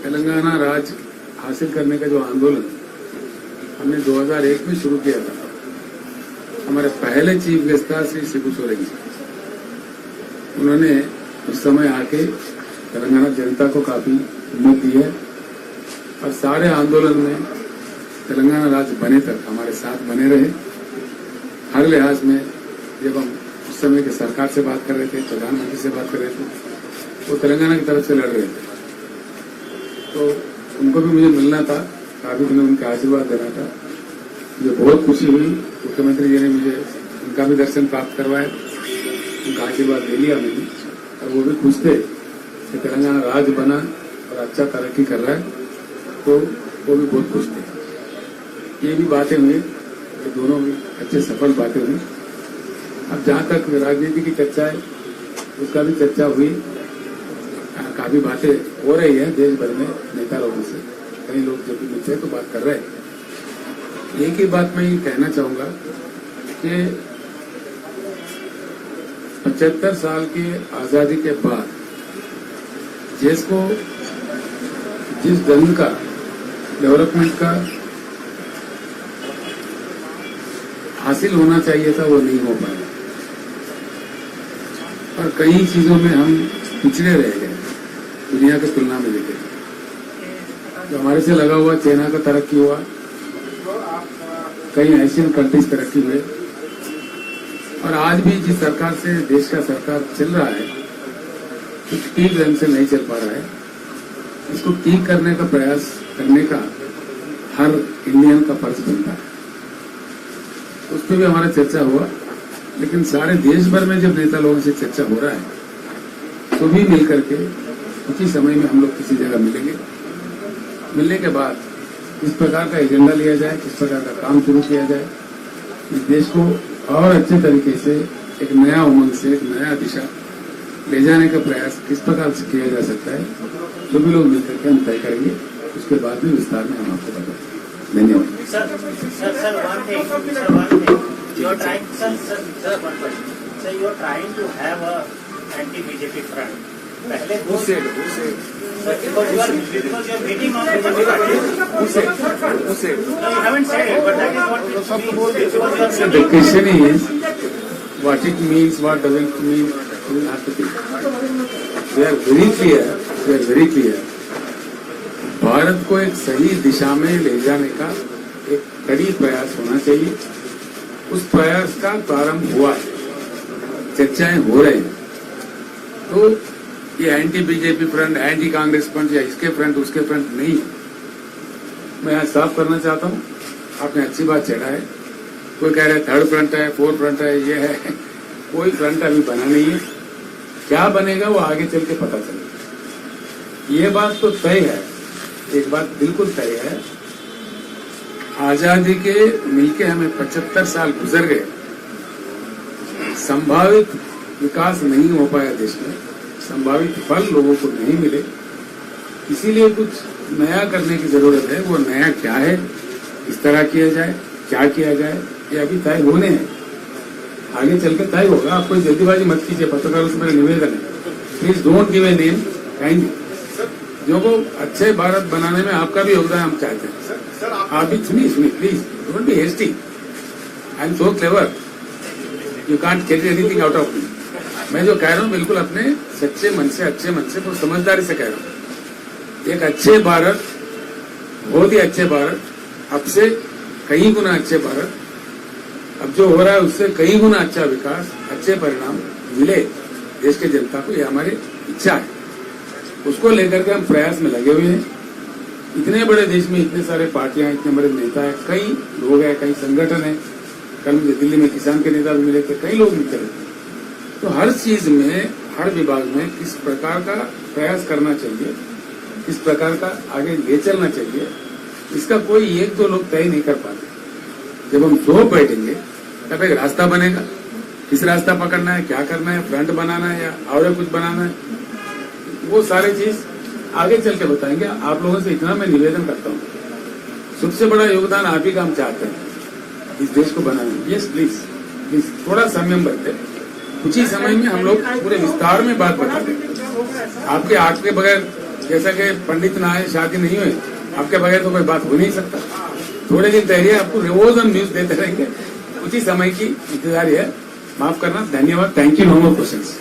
तेलंगाना राज्य हासिल करने का जो आंदोलन हमने 2001 में शुरू किया था, हमारे पहले चीफ गेस्ट था श्री शिबू सोरेन जी। उन्होंने उस समय आके तेलंगाना जनता को काफी हिम्मत दी है और सारे आंदोलन में तेलंगाना राज्य बने तक हमारे साथ बने रहे। हर लिहाज में जब हम उस समय के सरकार से बात कर रहे थे, प्रधानमंत्री से बात कर रहे थे, वो तेलंगाना की तरफ से लड़ रहे थे, तो उनको भी मुझे मिलना था, काफी दिनों उनका आशीर्वाद देना था। मुझे बहुत खुशी हुई, मुख्यमंत्री जी ने मुझे उनका भी दर्शन प्राप्त करवाया, उनका आशीर्वाद ले लिया मैंने, और वो भी खुश थे कि तेलंगाना राज्य बना और अच्छा तरक्की कर रहा है, तो वो भी बहुत खुश थे। ये भी बातें हुई, ये दोनों भी अच्छे सफल बातें हुई। अब जहां तक राजनीति की चर्चा है, उसका भी चर्चा हुई, काफी बातें हो रही है देश भर में नेता लोगों से, कई लोग जब भी मिलते हैं तो बात कर रहे हैं। एक ही बात मैं ये कहना चाहूंगा कि 75 साल की आजादी के बाद देश को जिस ढंग का डेवलपमेंट का हासिल होना चाहिए था वो नहीं हो पाया और कई चीजों में हम पिछड़े रह गए दुनिया की तुलना में। देखें जो हमारे से लगा हुआ चाइना का तरक्की हुआ, कई एशियन कंट्रीज तरक्की हुए, और आज भी जिस सरकार से देश का सरकार चल रहा है कुछ ठीक ढंग से नहीं चल पा रहा है। इसको ठीक करने का प्रयास करने का हर इंडियन का फर्ज बनता है। उस पर भी हमारा चर्चा हुआ, लेकिन सारे देश भर में जब नेता लोगों से चर्चा हो रहा है तो भी मिलकर के कुछ ही समय में हम लोग किसी जगह मिलेंगे। मिलने के बाद किस प्रकार का एजेंडा लिया जाए, किस प्रकार का काम शुरू किया जाए, इस देश को और अच्छे तरीके से एक नया उमंग से एक नया दिशा ले जाने का प्रयास किस प्रकार से किया जा सकता है, सभी लोग मिलकर के हम तय करेंगे। उसके बाद में विस्तार में हम आपको बताएंगे। धन्यवाद। Sir, you are trying to have a anti-BJP front. Who said? Because you are meeting on Who said? No, you haven't said it, but that is what it means. So the question is, what it means, what doesn't mean, you will have to think. We are very clear. Bharat को एक सही दिशा में ले जाने का एक कड़ी प्रयास होना चाहिए। उस प्रयास का प्रारंभ हुआ है, चर्चाएं हो रही हैं। तो ये anti BJP front, anti Congress front या इसके फ्रंट उसके फ्रंट नहीं। मैं यहाँ साफ करना चाहता हूँ, आपने अच्छी बात छेड़ा है। कोई कह रहा है थर्ड फ्रंट है, फोर्थ फ्रंट है, ये है, कोई फ्रंट अभी बना नहीं है। क्या बनेगा वो आगे चल के पता चलेगा। ये बात तो तय है, एक बात बिल्कुल तय है, आजादी के मिलके हमें 75 साल गुजर गए, संभावित विकास नहीं हो पाया देश में, संभावित फल लोगों को नहीं मिले, इसीलिए कुछ नया करने की जरूरत है। वो नया क्या है, किस तरह किया जाए, क्या किया जाए, ये अभी तय होने हैं, आगे चल के तय होगा। आप कोई जल्दीबाजी मत कीजिए, पत्रकारों से मेरा निवेदन है, please don't give a name. Thank you. जो को अच्छे भारत बनाने में आपका भी योगदान हम चाहते हैं। आप भी सुनिए please, don't be hasty. I am so clever, you can't get anything out of me. मैं जो कह रहा हूँ बिल्कुल अपने सच्चे मन से, अच्छे मन से, तो समझदारी से कह रहा हूँ। एक अच्छे भारत, बहुत ही अच्छे भारत, अब से कई गुना अच्छे भारत, अब जो हो रहा है उससे कई गुना अच्छा विकास, अच्छे परिणाम मिले देश के जनता को, ये हमारी इच्छा है। उसको लेकर के हम प्रयास में लगे हुए हैं। इतने बड़े देश में इतने सारे पार्टियां, इतने बड़े नेता हैं, कई लोग हैं, कई संगठन हैं। कल मुझे दिल्ली में किसान के नेता भी मिले थे, कई लोग मिलते रहते। तो हर चीज में, हर विभाग में किस प्रकार का प्रयास करना चाहिए, किस प्रकार का आगे ले चलना चाहिए, इसका कोई एक दो लोग तय नहीं कर पाते। जब हम सो बैठेंगे तब एक रास्ता बनेगा, किस रास्ता पकड़ना है, क्या करना है, फ्रंट बनाना है या और कुछ बनाना है, वो सारी चीज आगे चल के बताएंगे। आप लोगों से इतना मैं निवेदन करता हूँ, सबसे बड़ा योगदान आप ही का हम चाहते हैं इस देश को बनाने में। यस प्लीज थोड़ा संयम बरते, कुछ ही समय में हम लोग पूरे विस्तार में बात बता देंगे। आपके आग के बगैर जैसा कि पंडित ना आए शादी नहीं हुई, आपके बगैर तो कोई बात हो नहीं सकता। थोड़े दिन ठहरिए, आपको रोज हम न्यूज देते रहेंगे। उसी समय की इंतजार है, माफ करना। धन्यवाद। Thank you. No more questions.